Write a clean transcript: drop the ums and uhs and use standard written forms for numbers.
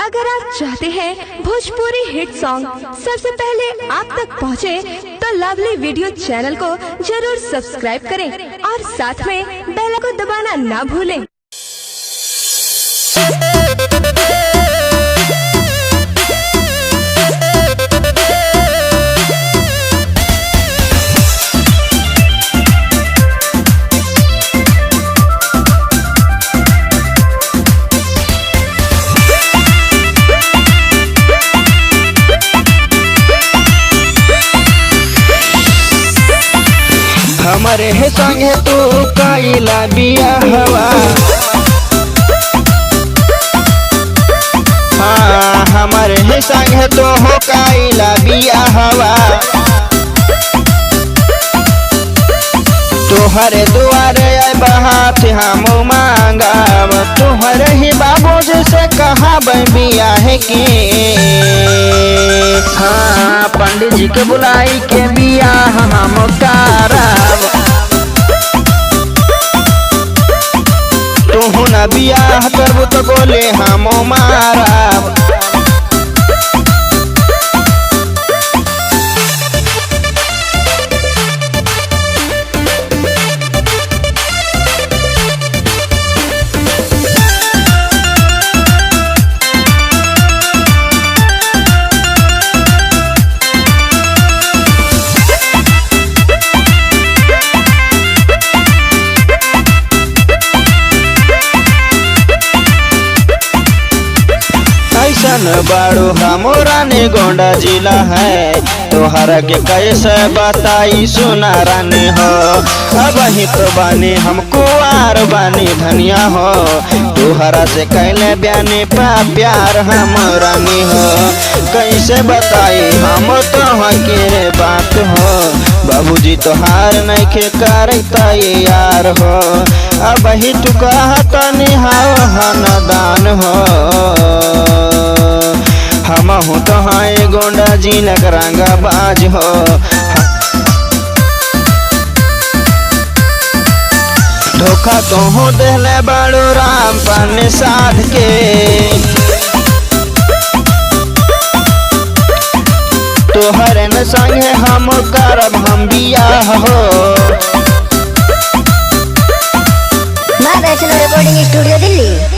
अगर आप चाहते हैं भोजपुरी हिट सॉन्ग सबसे पहले आप तक पहुंचे, तो लवली वीडियो चैनल को जरूर सब्सक्राइब करें और साथ में बेल को दबाना ना भूलें। हमारे है संगे तू काइला बिया हवा, हाँ हमारे है संगे तो हो काइला बिया हवा। तोहरे दुआरे बहात हम मांगाब, तोहरे ही बाबू से कहा बिया है कि हाँ पंडित जी के बुलाई के बिया हम कराब। तू न बियाह करबू तो बोले हम माराब। ऐसन बाड़ू हमारा ने गोंडा जिला है, तोहरा के कैसे बताई सुना रानी हो। अब ही तो बानी हम कुआर बानी धनिया हो, तोहरा से कैले बयानी पा प्यार हम रानी हो। कैसे बताई हम तो के बात हो, बाबूजी तोहार नहीं के करता यार हो। अब ही तू कहता निहाओ हनदान हो, हम हूँ तो हाय गोंडा जिला रंगा बाज हो। धोखा तो हो देले बड़ो राम पाने साध के, तोहरे न संगे हम करब हम बियाह हो। माँ वैष्णो रिकॉर्डिंग स्टूडियो दिल्ली।